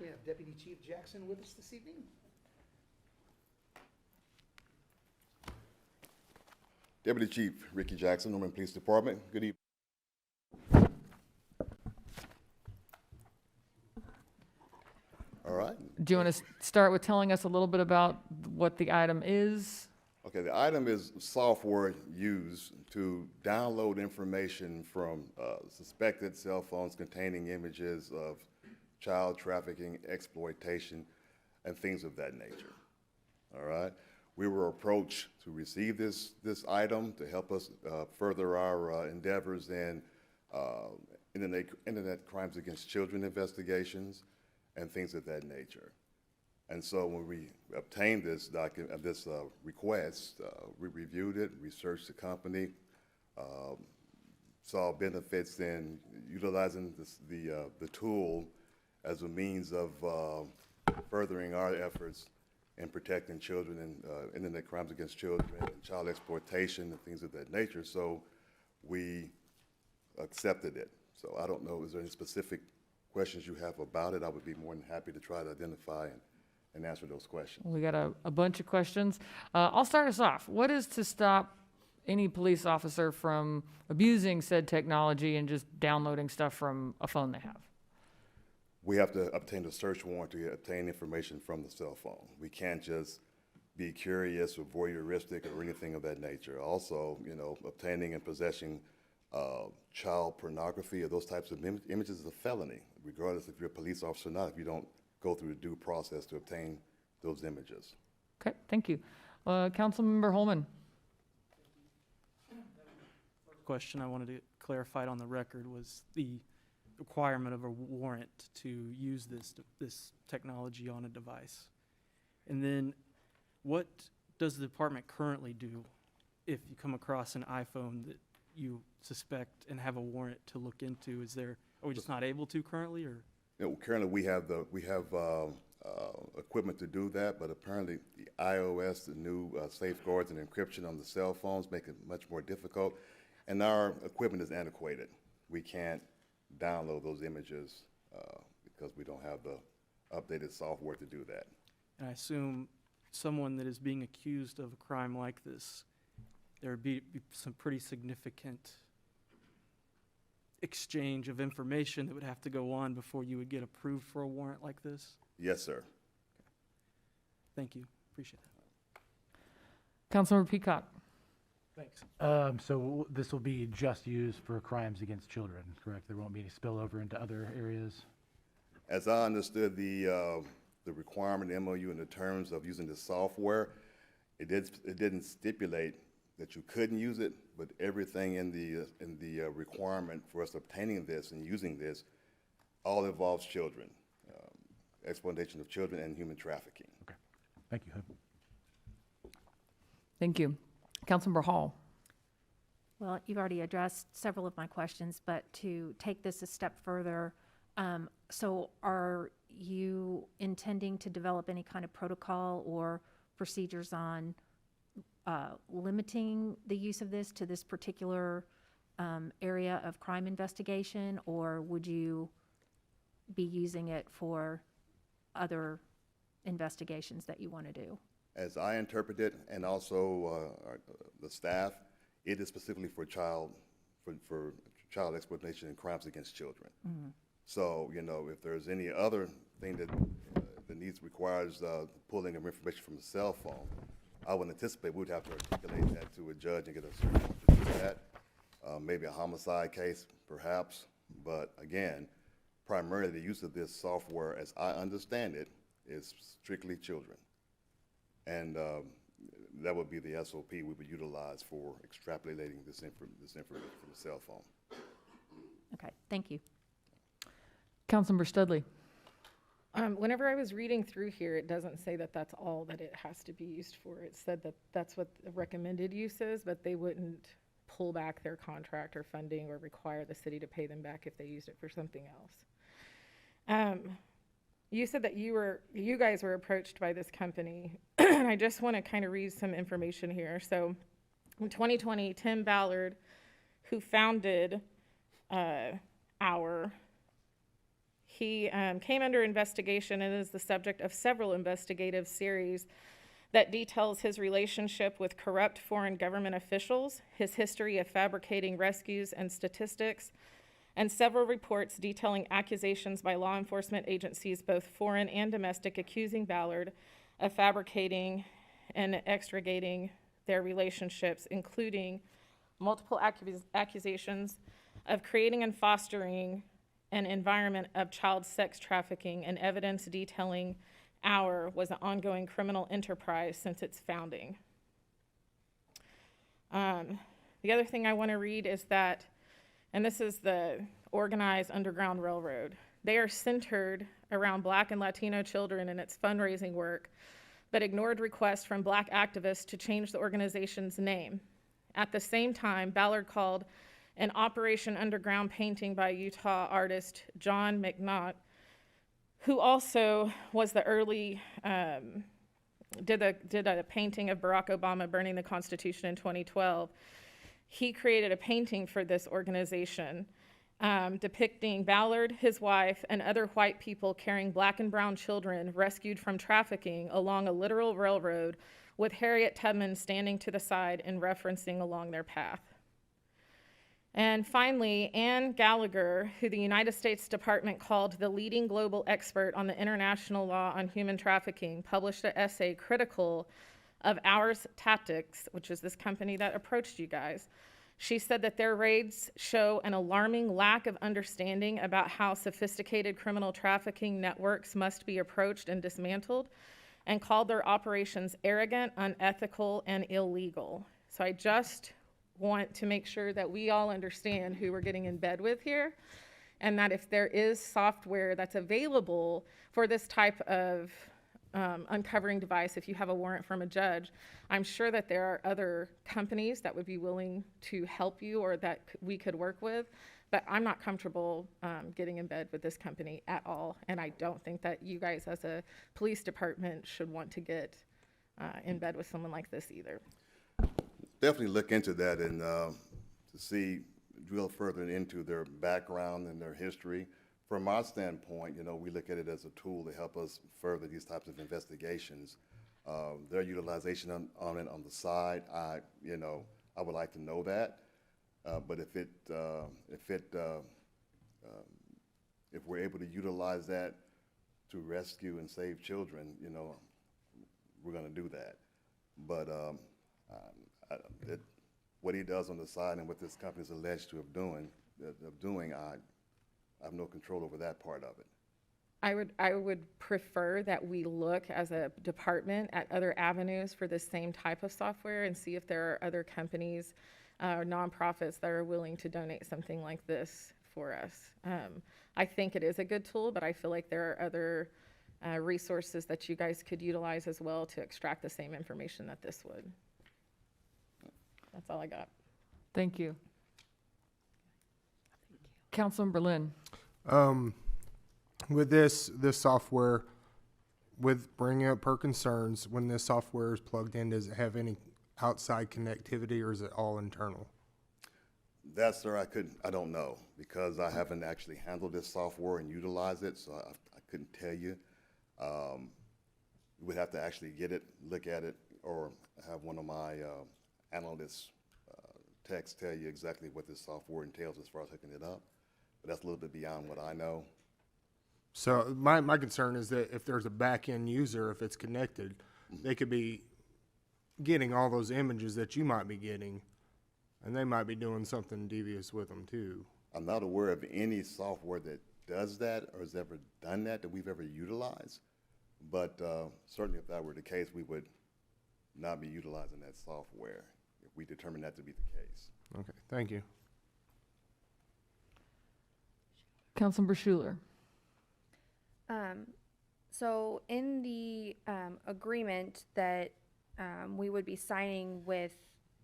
We have Deputy Chief Jackson with us this evening. Deputy Chief Ricky Jackson, Norman Police Department. Good evening. All right. Do you want to start with telling us a little bit about what the item is? Okay, the item is software used to download information from suspected cell phones containing images of child trafficking, exploitation, and things of that nature. All right. We were approached to receive this item to help us further our endeavors in internet crimes against children investigations and things of that nature. And so when we obtained this request, we reviewed it, researched the company, saw benefits in utilizing the tool as a means of furthering our efforts in protecting children and internet crimes against children and child exploitation and things of that nature. So we accepted it. So I don't know, is there any specific questions you have about it? I would be more than happy to try to identify and answer those questions. We got a bunch of questions. I'll start us off. What is to stop any police officer from abusing said technology and just downloading stuff from a phone they have? We have to obtain a search warrant to obtain information from the cell phone. We can't just be curious or voyeuristic or anything of that nature. Also, you know, obtaining and possessing child pornography or those types of images is a felony, regardless if you're a police officer or not, if you don't go through the due process to obtain those images. Okay, thank you. Councilmember Holman. Question I wanted to clarify on the record was the requirement of a warrant to use this technology on a device. And then what does the department currently do if you come across an iPhone that you suspect and have a warrant to look into? Are we just not able to currently, or? You know, currently we have equipment to do that, but apparently the iOS, the new safeguards and encryption on the cell phones make it much more difficult, and our equipment is antiquated. We can't download those images because we don't have the updated software to do that. And I assume someone that is being accused of a crime like this, there would be some pretty significant exchange of information that would have to go on before you would get approved for a warrant like this? Yes, sir. Thank you. Appreciate that. Councilmember Peacock. Thanks. So this will be just used for crimes against children, correct? There won't be any spillover into other areas? As I understood the requirement, the MOU, and the terms of using the software, it didn't stipulate that you couldn't use it, but everything in the requirement for us obtaining this and using this all involves children, exploitation of children and human trafficking. Okay. Thank you. Thank you. Councilmember Hall. Well, you've already addressed several of my questions, but to take this a step further, so are you intending to develop any kind of protocol or procedures on limiting the use of this to this particular area of crime investigation, or would you be using it for other investigations that you want to do? As I interpret it, and also the staff, it is specifically for child exploitation and crimes against children. Mm-hmm. So, you know, if there's any other thing that requires pulling of information from a cell phone, I would anticipate we'd have to articulate that to a judge and get a search warrant to do that. Maybe a homicide case, perhaps. But again, primarily the use of this software, as I understand it, is strictly children. And that would be the SOP we would utilize for extrapolating this information from the cell phone. Okay, thank you. Councilmember Studley. Whenever I was reading through here, it doesn't say that that's all that it has to be used for. It said that that's what the recommended use is, but they wouldn't pull back their contract or funding or require the city to pay them back if they used it for something else. You said that you guys were approached by this company, and I just want to kind of read some information here. So in 2020, Tim Ballard, who founded O.U.R, He came under investigation and is the subject of several investigative series that details his relationship with corrupt foreign government officials, his history of fabricating rescues and statistics, and several reports detailing accusations by law enforcement agencies, both foreign and domestic, accusing Ballard of fabricating and exaggerating their relationships, including multiple accusations of creating and fostering an environment of child sex trafficking, and evidence detailing O.U.R was an ongoing criminal enterprise since its founding. The other thing I want to read is that, and this is the organized Underground Railroad. They are centered around Black and Latino children in its fundraising work, but ignored requests from Black activists to change the organization's name. At the same time, Ballard called an Operation Underground painting by Utah artist John McNaught, who also was the early, did a painting of Barack Obama burning the Constitution in 2012. He created a painting for this organization depicting Ballard, his wife, and other white people carrying Black and brown children rescued from trafficking along a literal railroad, with Harriet Tubman standing to the side and referencing along their path. And finally, Ann Gallagher, who the United States Department called the leading global expert on the international law on human trafficking, published an essay critical of O.U.R's tactics, which is this company that approached you guys. She said that their raids show an alarming lack of understanding about how sophisticated criminal trafficking networks must be approached and dismantled, and called their operations arrogant, unethical, and illegal. So I just want to make sure that we all understand who we're getting in bed with here, and that if there is software that's available for this type of uncovering device, if you have a warrant from a judge, I'm sure that there are other companies that would be willing to help you or that we could work with, but I'm not comfortable getting in bed with this company at all, and I don't think that you guys as a police department should want to get in bed with someone like this either. Definitely look into that and to drill further into their background and their history. From our standpoint, we look at it as a tool to help us further these types of investigations. Their utilization on it on the side, I would like to know that. But if we're able to utilize that to rescue and save children, we're going to do that. But what he does on the side and what this company is alleged to have doing, I have no control over that part of it. I would prefer that we look as a department at other avenues for the same type of software and see if there are other companies or nonprofits that are willing to donate something like this for us. I think it is a good tool, but I feel like there are other resources that you guys could utilize as well to extract the same information that this would. That's all I got. Thank you. Councilmember Lynn. With this software, with bringing up her concerns, when this software is plugged in, does it have any outside connectivity or is it all internal? That, sir, I don't know because I haven't actually handled this software and utilized it, so I couldn't tell you. You would have to actually get it, look at it, or have one of my analysts text tell you exactly what this software entails as far as hooking it up. But that's a little bit beyond what I know. So my concern is that if there's a back-end user, if it's connected, they could be getting all those images that you might be getting, and they might be doing something devious with them too. I'm not aware of any software that does that or has ever done that we've ever utilized. But certainly if that were the case, we would not be utilizing that software if we determine that to be the case. Okay, thank you. Councilmember Schuler. So in the agreement that we would be signing with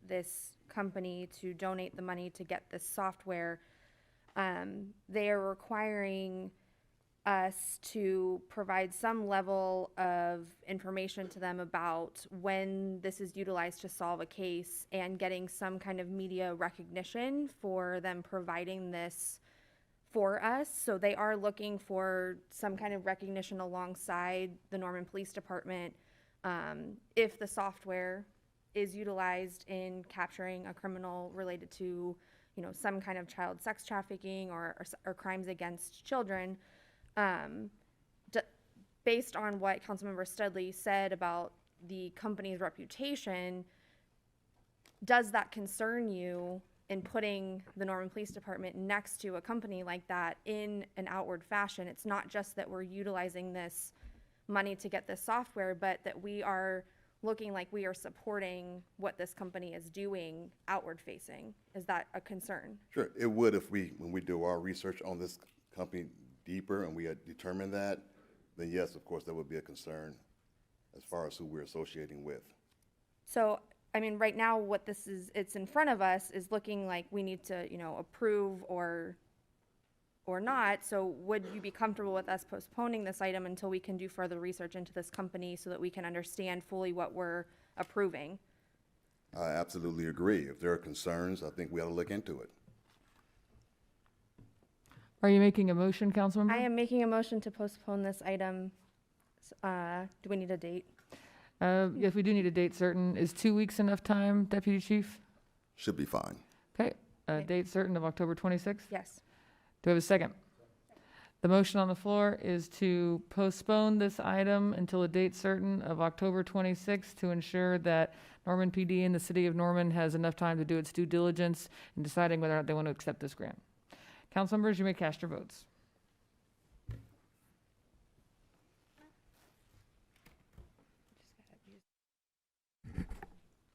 this company to donate the money to get this software, they are requiring us to provide some level of information to them about when this is utilized to solve a case and getting some kind of media recognition for them providing this for us. So they are looking for some kind of recognition alongside the Norman Police Department if the software is utilized in capturing a criminal related to, you know, some kind of child sex trafficking or crimes against children. Based on what Councilmember Studley said about the company's reputation, does that concern you in putting the Norman Police Department next to a company like that in an outward fashion? It's not just that we're utilizing this money to get this software, but that we are looking like we are supporting what this company is doing outward facing. Is that a concern? Sure, it would if when we do our research on this company deeper and we had determined that, then yes, of course, that would be a concern as far as who we're associating with. So, I mean, right now, what this is, it's in front of us is looking like we need to, you know, approve or not. So would you be comfortable with us postponing this item until we can do further research into this company so that we can understand fully what we're approving? I absolutely agree. If there are concerns, I think we ought to look into it. Are you making a motion, Councilmember? I am making a motion to postpone this item. Do we need a date? Yes, we do need a date certain. Is 2 weeks enough time, Deputy Chief? Should be fine. Okay, a date certain of October 26th? Yes. Do we have a second? The motion on the floor is to postpone this item until a date certain of October 26th to ensure that Norman PD and the city of Norman has enough time to do its due diligence in deciding whether or not they want to accept this grant. Council members, you may cast your votes.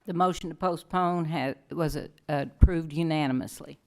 The motion to postpone was approved unanimously.